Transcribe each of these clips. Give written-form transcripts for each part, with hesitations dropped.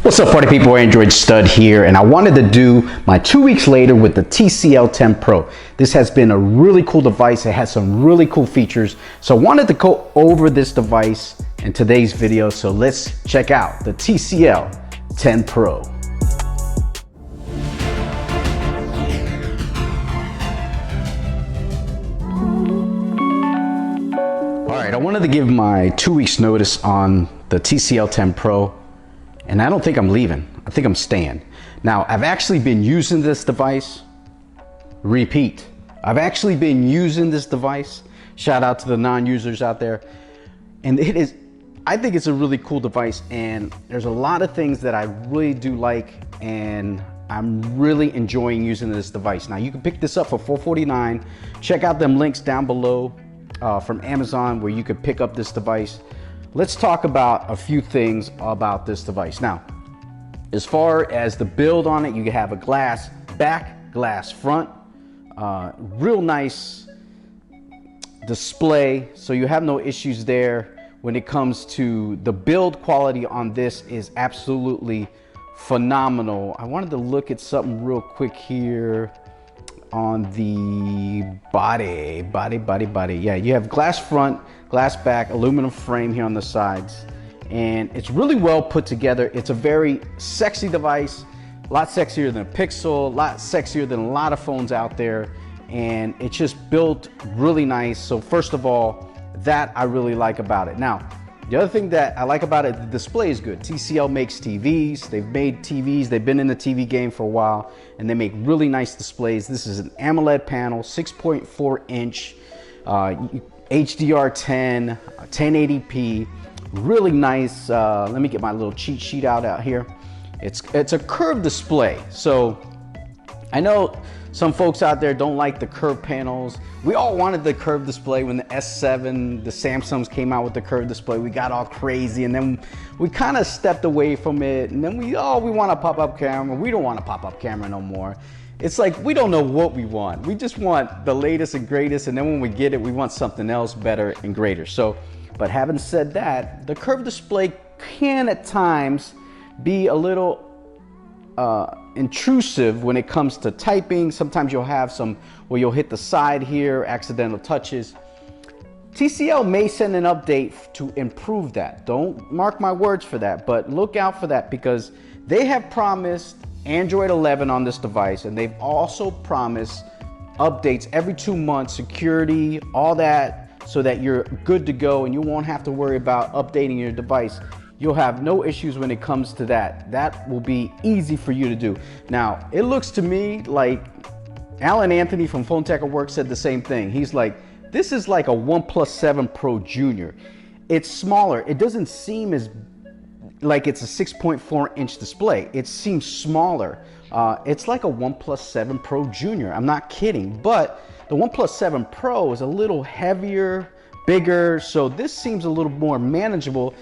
What's up, party people? Android Stud here, and I wanted to do my 2 weeks later with the TCL 10 Pro. This has been a really cool device. It has some really cool features. So I wanted to go over this device in today's video. So let's check out the TCL 10 Pro. All right, I wanted to give my 2 weeks notice on the TCL 10 Pro. And I don't think I'm leaving. I think I'm staying. Now, I've actually been using this device. Repeat. I've actually been using this device. Shout out to the non-users out there. And I think it's a really cool device. And there's a lot of things that I really do like. And I'm really enjoying using this device. Now, you can pick this up for $449. Check out them links down below from Amazon where you could pick up this device. Let's talk about a few things about this device. Now, as far as the build on it, you have a glass back, glass front, real nice display. So you have no issues there when it comes to the build quality on this is absolutely phenomenal. I wanted to look at something real quick here on the body. Yeah, you have glass front, glass back, aluminum frame here on the sides, and it's really well put together. It's a very sexy device, a lot sexier than a Pixel, a lot sexier than a lot of phones out there, and it's just built really nice. So first of all, that I really like about it. Now, the other thing that I like about it, the display is good. TCL makes TVs. They've made TVs. They've been in the TV game for a while, and they make really nice displays. This is an AMOLED panel, 6.4 inch, HDR10, 1080p, really nice. Let me get my little cheat sheet out here. It's a curved display. So I know some folks out there don't like the curved panels. We all wanted the curved display when the S7, the Samsungs came out with the curved display. We got all crazy, and then we kind of stepped away from it. And then we want a pop-up camera. We don't want a pop-up camera no more. It's like we don't know what we want. We just want the latest and greatest, and then when we get it, we want something else better and greater. So, but having said that, the curved display can at times be a little intrusive when it comes to typing. Sometimes you'll have some where you'll hit the side here, accidental touches. TCL may send an update to improve that. Don't mark my words for that, but look out for that because they have promised Android 11 on this device, and they've also promised updates every 2 months, security, all that, so that you're good to go and you won't have to worry about updating your device. You'll have no issues when it comes to that. That will be easy for you to do. Now, it looks to me like Alan Anthony from Phone Tech at Work said the same thing. He's like, this is like a OnePlus 7 Pro Junior. It's smaller. It doesn't seem as like it's a 6.4 inch display. It seems smaller. It's like a OnePlus 7 Pro Junior. I'm not kidding, but the OnePlus 7 Pro is a little heavier, bigger, so this seems a little more manageable.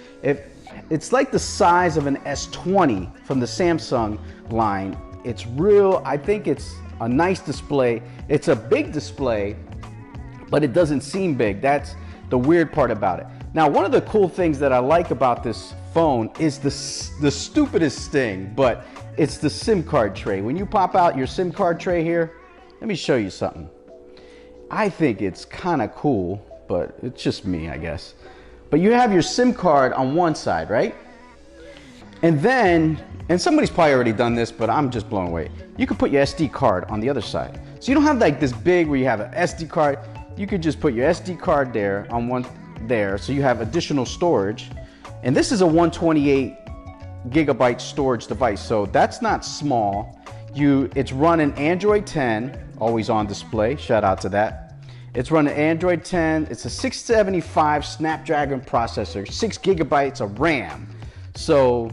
It's like the size of an S20 from the Samsung line. It's real. I think it's a nice display. It's a big display, but it doesn't seem big. That's the weird part about it. Now, one of the cool things that I like about this phone is the stupidest thing, but it's the SIM card tray. When you pop out your SIM card tray here, let me show you something. I think it's kind of cool, but it's just me, I guess. But you have your SIM card on one side, right? And then, and somebody's probably already done this, but I'm just blown away. You could put your SD card on the other side. So you don't have like this big where you have an SD card. You could just put your SD card there on one there. So you have additional storage. And this is a 128 gigabyte storage device. So that's not small. It's running Android 10, always on display. Shout out to that. It's running Android 10. It's a 675 Snapdragon processor, 6 gigabytes of RAM. So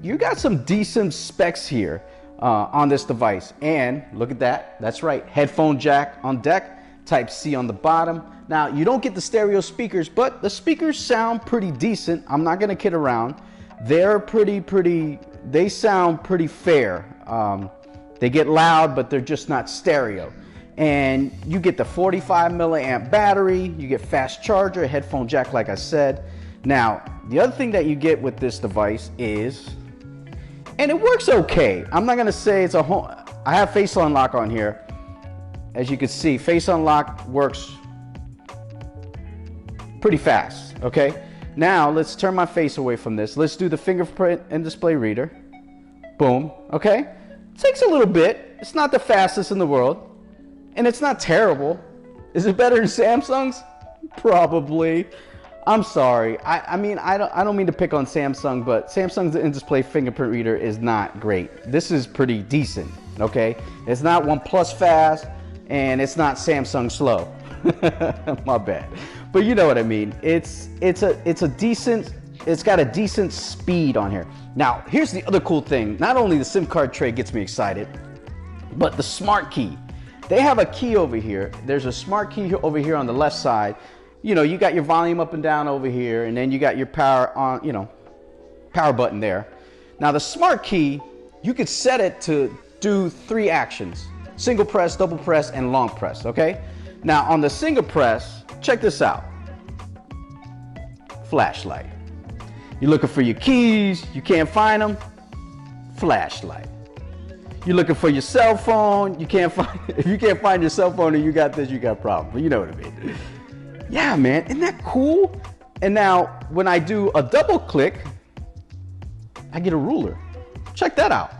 you got some decent specs here on this device. And look at that. That's right. Headphone jack on deck, Type-C on the bottom. Now, you don't get the stereo speakers, but the speakers sound pretty decent. I'm not going to kid around. They're they sound pretty fair. They get loud, but they're just not stereo. And you get the 45 milliamp battery, you get fast charger, headphone jack like I said. Now, the other thing that you get with this device is And it works okay. I'm not gonna say it's a home. I have face unlock on here. As you can see, face unlock works pretty fast, okay? Now, let's turn my face away from this. Let's do the fingerprint and display reader. Boom, okay? Takes a little bit. It's not the fastest in the world. And it's not terrible. Is it better than Samsung's? Probably. I'm sorry. I mean, I don't mean to pick on Samsung, but Samsung's in-display fingerprint reader is not great. This is pretty decent, okay? It's not OnePlus fast, and it's not Samsung slow. My bad. But you know what I mean. It's a decent, it's got a decent speed on here. Now, here's the other cool thing. Not only the SIM card tray gets me excited, but the smart key. They have a key over here. There's a smart key over here on the left side. You know, you got your volume up and down over here, and then you got your power on, you know, power button there. Now the smart key, you could set it to do 3 actions: single press, double press, and long press, okay? Now on the single press, check this out. Flashlight. You're looking for your keys, you can't find them, flashlight. You're looking for your cell phone, you can't find, if you can't find your cell phone and you got this, you got a problem, but you know what I mean. Yeah, man, isn't that cool? And now when I do a double click, I get a ruler. Check that out.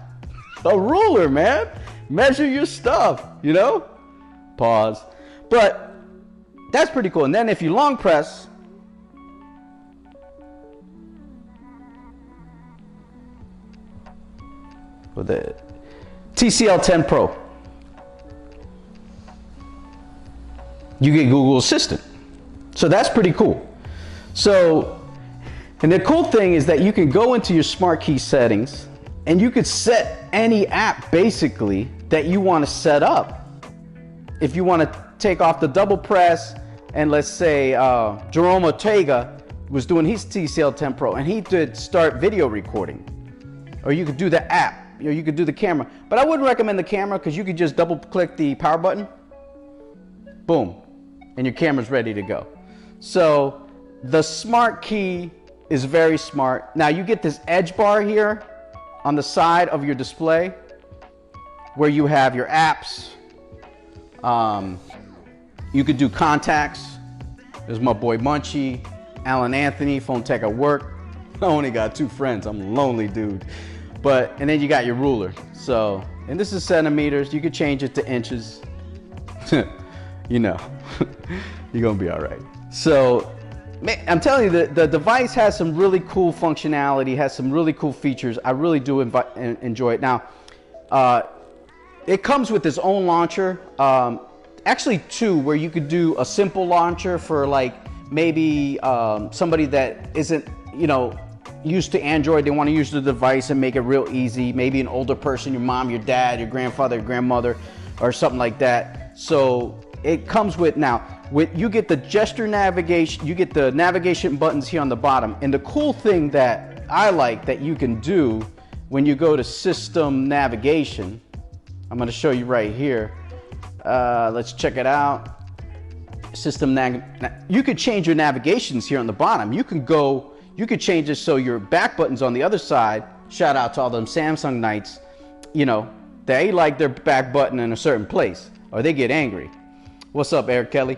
A ruler, man. Measure your stuff, you know? Pause. But that's pretty cool. And then if you long press, with the TCL 10 Pro, you get Google Assistant. So that's pretty cool. So, and the cool thing is that you can go into your smart key settings and you could set any app basically that you want to set up. If you want to take off the double press, and let's say Jerome Ortega was doing his TCL 10 Pro and he did start video recording, or you could do the app, or you could do the camera. But I wouldn't recommend the camera because you could just double click the power button, boom, and your camera's ready to go. So the smart key is very smart. Now you get this edge bar here on the side of your display where you have your apps. You could do contacts. There's my boy Munchie, Alan Anthony, phone tech at work. I only got 2 friends. I'm a lonely dude. But, and then you got your ruler. So, and this is centimeters. You could change it to inches. You know, you're gonna be all right. So, man, I'm telling you, the device has some really cool functionality, has some really cool features. I really do enjoy it. Now, it comes with its own launcher. Actually 2, where you could do a simple launcher for like maybe somebody that isn't, you know, used to Android. They want to use the device and make it real easy. Maybe an older person, your mom, your dad, your grandfather, your grandmother, or something like that. So it comes with, now, you get the gesture navigation, you get the navigation buttons here on the bottom. And the cool thing that I like that you can do when you go to system navigation, I'm going to show you right here. Let's check it out. System you could change your navigations here on the bottom. You could change it so your back button's on the other side. Shout out to all them Samsung Knights. You know, they like their back button in a certain place or they get angry. What's up, Eric Kelly?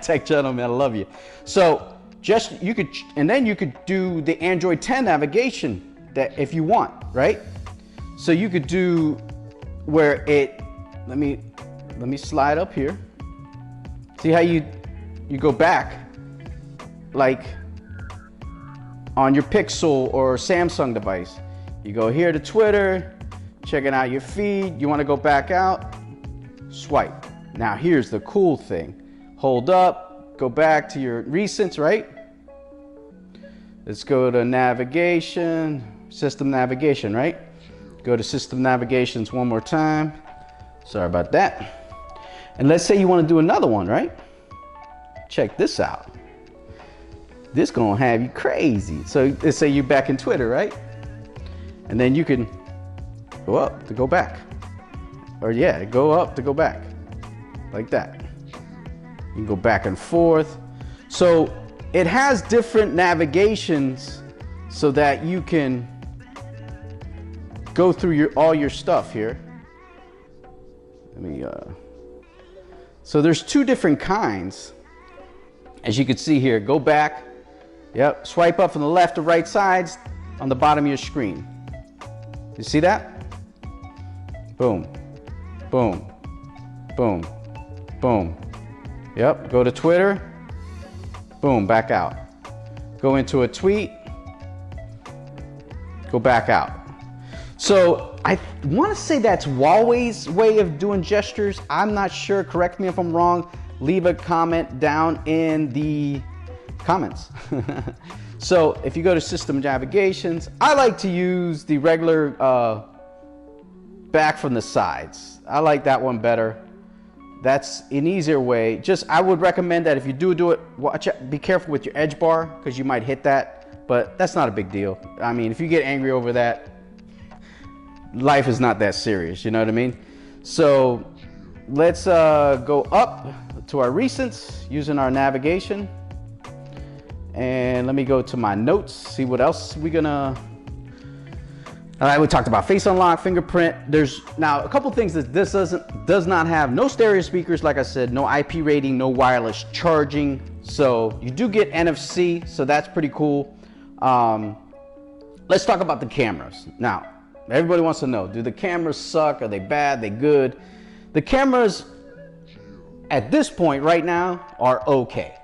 Tech gentleman, I love you. So just, you could, and then you could do the Android 10 navigation that if you want, right? So you could do where it, let me slide up here. See how you go back, like on your Pixel or Samsung device. You go here to Twitter, checking out your feed. You want to go back out, swipe. Now here's the cool thing. Hold up, go back to your recents, right? Let's go to navigation, system navigation, right? Go to system navigations one more time. Sorry about that. And let's say you want to do another one, right? Check this out. This gonna have you crazy. So let's say you're back in Twitter, right? And then you can go up to go back. Or yeah, go up to go back. Like that. You can go back and forth. So it has different navigations so that you can go through all your stuff here. Let me, so there's two different kinds. As you can see here, go back. Yep, swipe up from the left to right sides on the bottom of your screen. You see that? Boom, boom, boom, boom. Yep, go to Twitter. Boom, back out. Go into a tweet. Go back out. So I want to say that's Huawei's way of doing gestures. I'm not sure. Correct me if I'm wrong. Leave a comment down in the comments. So if you go to system navigations, I like to use the regular back from the sides. I like that one better. That's an easier way. Just, I would recommend that if you do it, watch it, be careful with your edge bar because you might hit that, but that's not a big deal. I mean, if you get angry over that, life is not that serious, you know what I mean? So let's go up to our recents using our navigation. And let me go to my notes, see what else we're gonna. All right, we talked about face unlock, fingerprint. There's now a couple things that this does not have. No stereo speakers, like I said, no IP rating, no wireless charging. So you do get NFC, so that's pretty cool. Let's talk about the cameras. Now, everybody wants to know, do the cameras suck? Are they bad? They good? The cameras at this point right now are okay.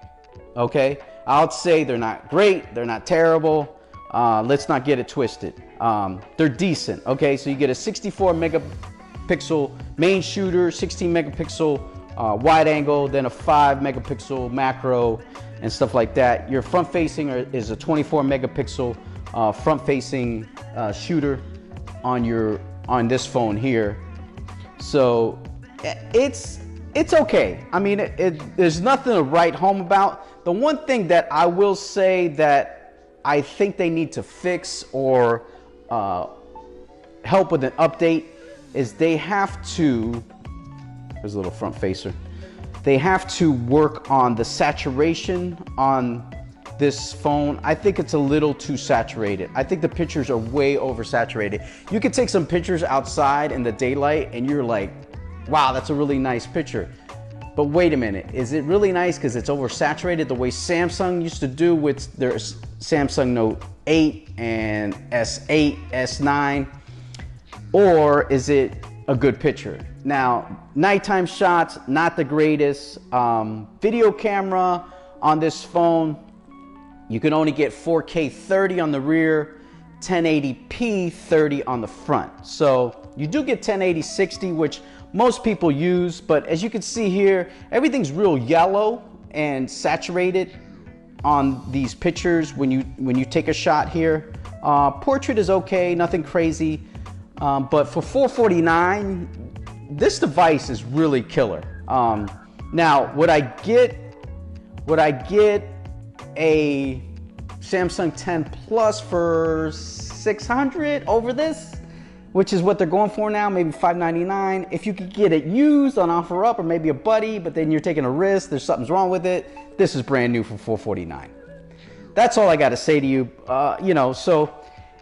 Okay, I'll say they're not great, they're not terrible. Let's not get it twisted. They're decent. Okay, so you get a 64 megapixel main shooter, 16 megapixel wide angle, then a 5 megapixel macro and stuff like that. Your front facing is a 24 megapixel front facing shooter on this phone here. So it's okay. I mean, there's nothing to write home about. The one thing that I will say that I think they need to fix or help with an update is they have to, there's a little front facer, they have to work on the saturation on this phone. I think it's a little too saturated. I think the pictures are way oversaturated. You could take some pictures outside in the daylight and you're like, wow, that's a really nice picture. But wait a minute, is it really nice because it's oversaturated the way Samsung used to do with their Samsung Note 8 and S8, S9? Or is it a good picture? Now, nighttime shots, not the greatest. Video camera on this phone, you can only get 4K 30 on the rear, 1080p 30 on the front. So you do get 1080 60, which most people use, but as you can see here, everything's real yellow and saturated on these pictures when you take a shot here. Portrait is okay, nothing crazy, but for $449, this device is really killer. Now, would I get a Samsung 10 Plus for $600 over this? Which is what they're going for now, maybe $599. If you could get it used on OfferUp or maybe a buddy, but then you're taking a risk, there's something's wrong with it, this is brand new for $449. That's all I gotta say to you. You know, so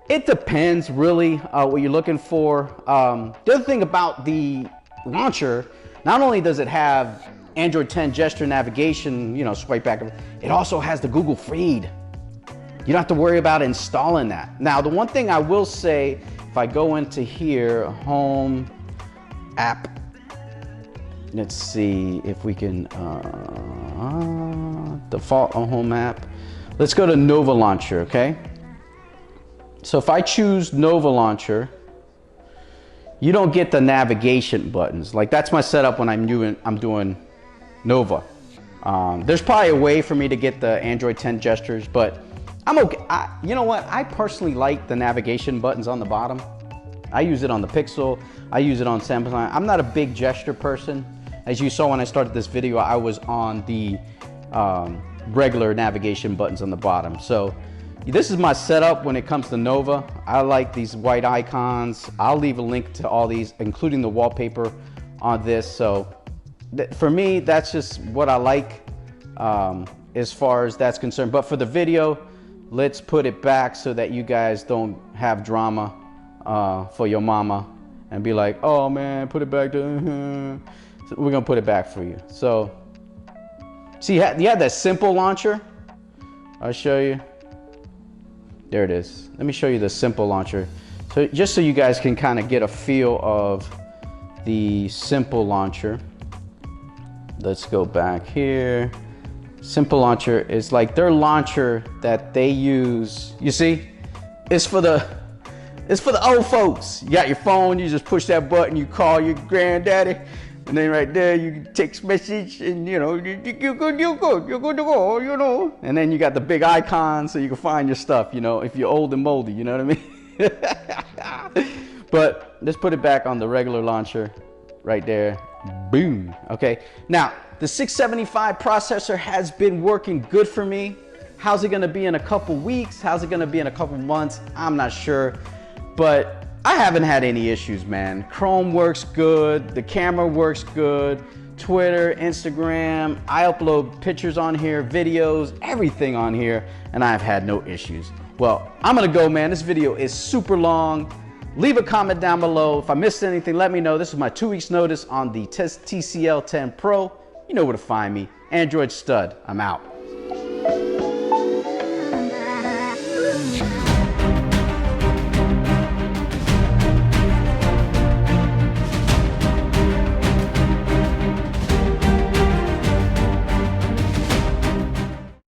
it depends really what you're looking for. The other thing about the launcher, not only does it have Android 10 gesture navigation, you know, swipe back, it also has the Google Feed. You don't have to worry about installing that. Now, the one thing I will say, if I go into here, home, app, let's see if we can, default on home app. Let's go to Nova Launcher, okay? So if I choose Nova Launcher, you don't get the navigation buttons. Like that's my setup when I'm doing Nova. There's probably a way for me to get the Android 10 gestures, but I'm okay. You know what? I personally like the navigation buttons on the bottom. I use it on the Pixel. I use it on Samsung. I'm not a big gesture person. As you saw when I started this video, I was on the regular navigation buttons on the bottom. So this is my setup when it comes to Nova. I like these white icons. I'll leave a link to all these, including the wallpaper on this. So for me, that's just what I like as far as that's concerned. But for the video, let's put it back so that you guys don't have drama for your mama and be like, oh man, put it back to, so we're gonna put it back for you. So, see, you had that simple launcher. I'll show you. There it is. Let me show you the simple launcher. So just so you guys can kind of get a feel of the simple launcher. Let's go back here. Simple launcher is like their launcher that they use. You see, it's for the old folks. You got your phone, you just push that button, you call your granddaddy, and then right there you text message, and you know you're good to go, you know. And then you got the big icon so you can find your stuff, you know, if you're old and moldy, you know what I mean? But let's put it back on the regular launcher right there. Boom. Okay, now the 675 processor has been working good for me. How's it gonna be in a couple weeks? How's it gonna be in a couple months? I'm not sure, but I haven't had any issues, man. Chrome works good, the camera works good, Twitter, Instagram, I upload pictures on here, videos, everything on here, and I've had no issues. Well, I'm gonna go, man. This video is super long. Leave a comment down below. If I missed anything, let me know. This is my 2 weeks notice on the TCL 10 Pro. You know where to find me. Android Stud. I'm out.